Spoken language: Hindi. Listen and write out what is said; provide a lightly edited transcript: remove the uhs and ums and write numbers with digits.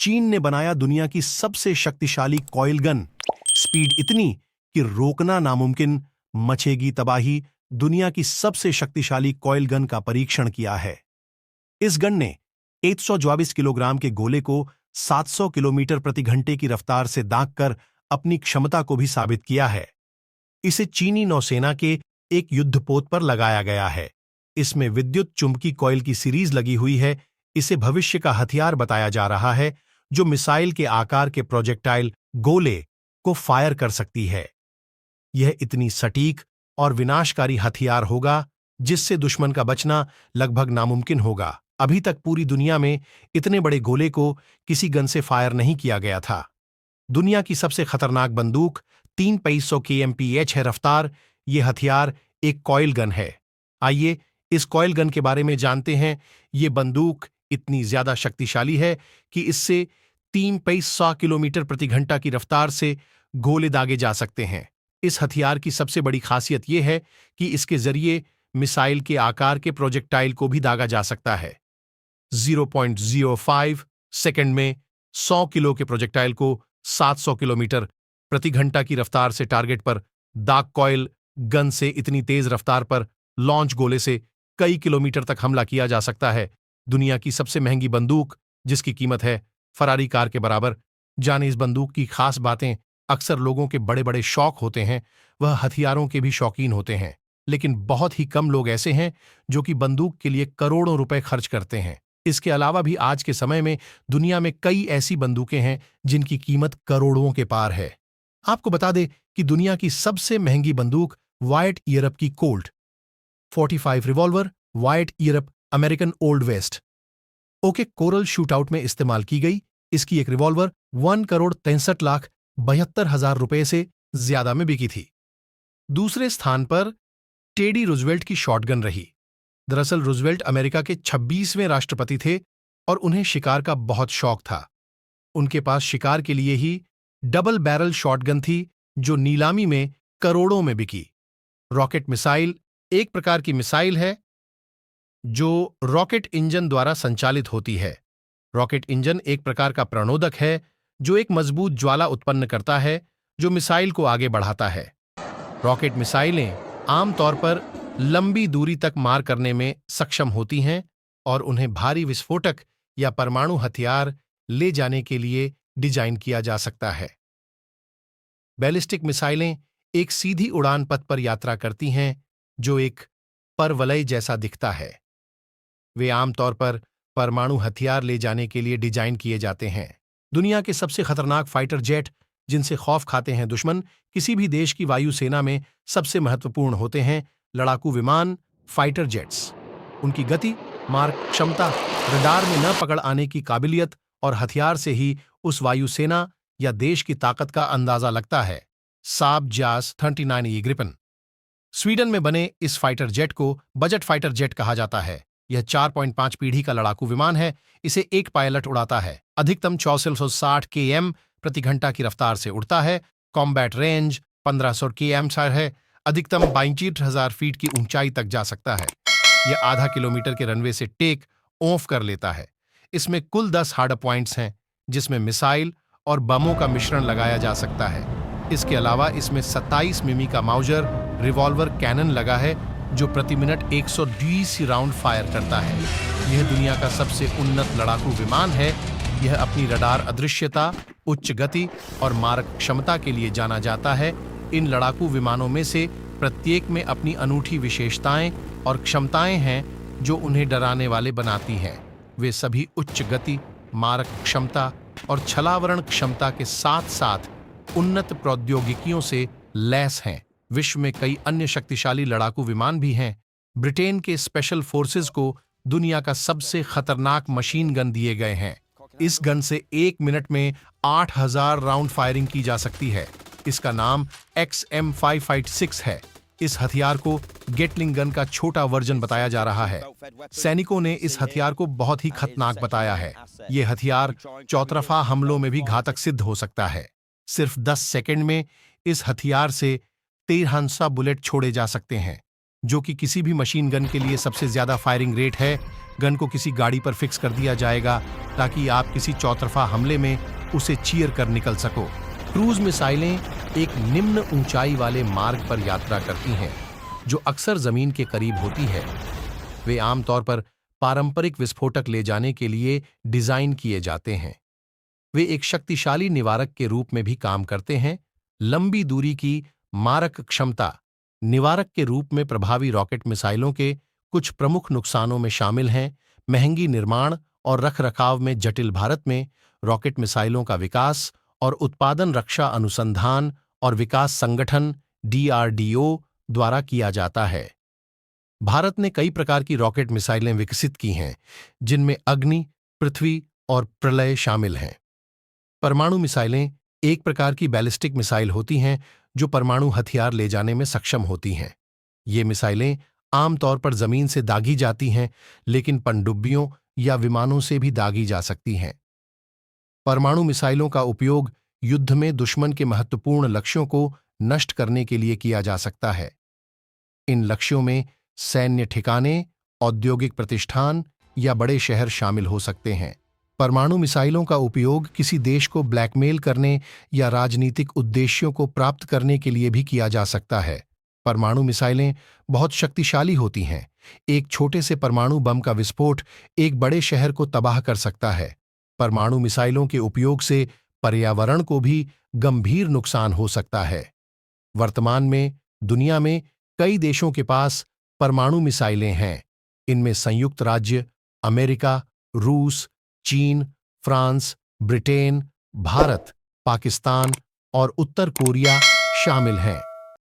चीन ने बनाया दुनिया की सबसे शक्तिशाली कॉइल गन। स्पीड इतनी कि रोकना नामुमकिन, मचेगी तबाही। दुनिया की सबसे शक्तिशाली कॉइल गन का परीक्षण किया है। इस गन ने 124 किलोग्राम के गोले को 700 किलोमीटर प्रति घंटे की रफ्तार से दागकर अपनी क्षमता को भी साबित किया है। इसे चीनी नौसेना के एक युद्धपोत पर लगाया गया है। इसमें विद्युत चुंबकी कॉइल की सीरीज लगी हुई है। इसे भविष्य का हथियार बताया जा रहा है, जो मिसाइल के आकार के प्रोजेक्टाइल गोले को फायर कर सकती है। यह इतनी सटीक और विनाशकारी हथियार होगा जिससे दुश्मन का बचना लगभग नामुमकिन होगा। अभी तक पूरी दुनिया में इतने बड़े गोले को किसी गन से फायर नहीं किया गया था। दुनिया की सबसे खतरनाक बंदूक 3,500 kmph है रफ्तार। यह हथियार एक कॉइल गन है। आइए इस कॉइल गन के बारे में जानते हैं। ये बंदूक इतनी ज्यादा शक्तिशाली है कि इससे 3,500 किलोमीटर प्रति घंटा की रफ्तार से गोले दागे जा सकते हैं। इस हथियार की सबसे बड़ी खासियत यह है कि इसके जरिए मिसाइल के आकार के प्रोजेक्टाइल को भी दागा जा सकता है। 0.05 सेकंड में 100 किलो के प्रोजेक्टाइल को 700 किलोमीटर प्रति घंटा की रफ्तार से टारगेट पर दाग। कॉइल गन से इतनी तेज रफ्तार पर लॉन्च गोले से कई किलोमीटर तक हमला किया जा सकता है। दुनिया की सबसे महंगी बंदूक, जिसकी कीमत है फरारी कार के बराबर। जाने इस बंदूक की खास बातें। अक्सर लोगों के बड़े बड़े शौक होते हैं, वह हथियारों के भी शौकीन होते हैं, लेकिन बहुत ही कम लोग ऐसे हैं जो कि बंदूक के लिए करोड़ों रुपए खर्च करते हैं। इसके अलावा भी आज के समय में दुनिया में कई ऐसी बंदूकें हैं जिनकी कीमत करोड़ों के पार है। आपको बता दें कि दुनिया की सबसे महंगी बंदूक वाइट यूरोप की Colt 45 revolver Wyatt Earp American old west OK Corral shootout में इस्तेमाल की गई। इसकी एक रिवॉल्वर 1,63,72,000 रुपए से ज्यादा में बिकी थी। दूसरे स्थान पर टेडी रूजवेल्ट की शॉटगन रही। दरअसल रूजवेल्ट अमेरिका के 26वें राष्ट्रपति थे और उन्हें शिकार का बहुत शौक था। उनके पास शिकार के लिए ही डबल बैरल शॉटगन थी, जो नीलामी में करोड़ों में बिकी। रॉकेट मिसाइल एक प्रकार की मिसाइल है जो रॉकेट इंजन द्वारा संचालित होती है। रॉकेट इंजन एक प्रकार का प्रणोदक है जो एक मजबूत ज्वाला उत्पन्न करता है, जो मिसाइल को आगे बढ़ाता है। रॉकेट मिसाइलें आमतौर पर लंबी दूरी तक मार करने में सक्षम होती हैं और उन्हें भारी विस्फोटक या परमाणु हथियार ले जाने के लिए डिजाइन किया जा सकता है। बैलिस्टिक मिसाइलें एक सीधी उड़ान पथ पर यात्रा करती हैं जो एक परवलय जैसा दिखता है। वे आमतौर पर परमाणु हथियार ले जाने के लिए डिजाइन किए जाते हैं। दुनिया के सबसे खतरनाक फाइटर जेट, जिनसे खौफ खाते हैं दुश्मन, किसी भी देश की वायुसेना में सबसे महत्वपूर्ण होते हैं लड़ाकू विमान, फाइटर जेट्स। उनकी गति, मारक क्षमता, रडार में न पकड़ आने की काबिलियत और हथियार से ही उस वायुसेना या देश की ताकत का अंदाजा लगता है। साब जास 39E ग्रिपन। स्वीडन में बने इस फाइटर जेट को बजट फाइटर जेट कहा जाता है। यह 4.5 पीढ़ी का लड़ाकू विमान है। इसे एक पायलट उड़ाता है। अधिकतम 460 km प्रति घंटा की रफ्तार से उड़ता है। कॉम्बैट रेंज 1500 km है। अधिकतम 62,000 फीट की ऊंचाई तक जा सकता है। यह आधा किलोमीटर के रनवे से टेक ऑफ कर लेता है। इसमें कुल 10 हार्ड पॉइंट्स हैं, जिसमें मिसाइल और बमों का मिश्रण लगाया जा सकता है। इसके अलावा इसमें 27 मिमी का माउजर रिवॉल्वर कैनन लगा है, जो प्रति मिनट 120 राउंड फायर करता है। यह दुनिया का सबसे उन्नत लड़ाकू विमान है। यह अपनी रडार अदृश्यता, उच्च गति और मारक क्षमता के लिए जाना जाता है। इन लड़ाकू विमानों में से प्रत्येक में अपनी अनूठी विशेषताएं और क्षमताएं हैं जो उन्हें डराने वाले बनाती हैं। वे सभी उच्च गति, मारक क्षमता और छलावरण क्षमता के साथ साथ उन्नत प्रौद्योगिकियों से लैस हैं। विश्व में कई अन्य शक्तिशाली लड़ाकू विमान भी हैं। ब्रिटेन के स्पेशल फोर्सेस को दुनिया का सबसे खतरनाक मशीन गन दिए गए हैं। इस गन से 1 मिनट में 8,000 राउंड फायरिंग की जा सकती है। इसका नाम XM556 है। इस हथियार को गेटलिंग गन का छोटा वर्जन बताया जा रहा है। सैनिकों ने इस हथियार को बहुत ही खतरनाक बताया है। ये हथियार चौतरफा हमलों में भी घातक सिद्ध हो सकता है। सिर्फ 10 सेकंड में इस हथियार से 1300 बुलेट छोड़े जा सकते हैं। जो कि किसी भी मशीन गन के लिए सबसे ज्यादा फायरिंग रेट है, गन को किसी गाड़ी पर फिक्स कर दिया जाएगा ताकि आप किसी चौतरफा हमले में उसे चीयर कर निकल सको। क्रूज मिसाइलें एक निम्न ऊंचाई वाले मार्ग पर यात्रा करती हैं, जो अक्सर जमीन के करीब होती है। वे आमतौर पर पारंपरिक विस्फोटक ले जाने के लिए डिजाइन किए जाते हैं। वे एक शक्तिशाली निवारक के रूप में भी काम करते हैं। लंबी दूरी की मारक क्षमता निवारक के रूप में प्रभावी रॉकेट मिसाइलों के कुछ प्रमुख नुकसानों में शामिल हैं महंगी निर्माण और रखरखाव में जटिल। भारत में रॉकेट मिसाइलों का विकास और उत्पादन रक्षा अनुसंधान और विकास संगठन DRDO द्वारा किया जाता है। भारत ने कई प्रकार की रॉकेट मिसाइलें विकसित की हैं, जिनमें अग्नि, पृथ्वी और प्रलय शामिल हैं। परमाणु मिसाइलें एक प्रकार की बैलिस्टिक मिसाइल होती हैं जो परमाणु हथियार ले जाने में सक्षम होती हैं। ये मिसाइलें आमतौर पर जमीन से दागी जाती हैं, लेकिन पनडुब्बियों या विमानों से भी दागी जा सकती हैं। परमाणु मिसाइलों का उपयोग युद्ध में दुश्मन के महत्वपूर्ण लक्ष्यों को नष्ट करने के लिए किया जा सकता है। इन लक्ष्यों में सैन्य ठिकाने, औद्योगिक प्रतिष्ठान या बड़े शहर शामिल हो सकते हैं। परमाणु मिसाइलों का उपयोग किसी देश को ब्लैकमेल करने या राजनीतिक उद्देश्यों को प्राप्त करने के लिए भी किया जा सकता है। परमाणु मिसाइलें बहुत शक्तिशाली होती हैं। एक छोटे से परमाणु बम का विस्फोट एक बड़े शहर को तबाह कर सकता है। परमाणु मिसाइलों के उपयोग से पर्यावरण को भी गंभीर नुकसान हो सकता है। वर्तमान में दुनिया में कई देशों के पास परमाणु मिसाइलें हैं। इनमें संयुक्त राज्य अमेरिका, रूस, चीन, फ्रांस, ब्रिटेन, भारत, पाकिस्तान और उत्तर कोरिया शामिल हैं।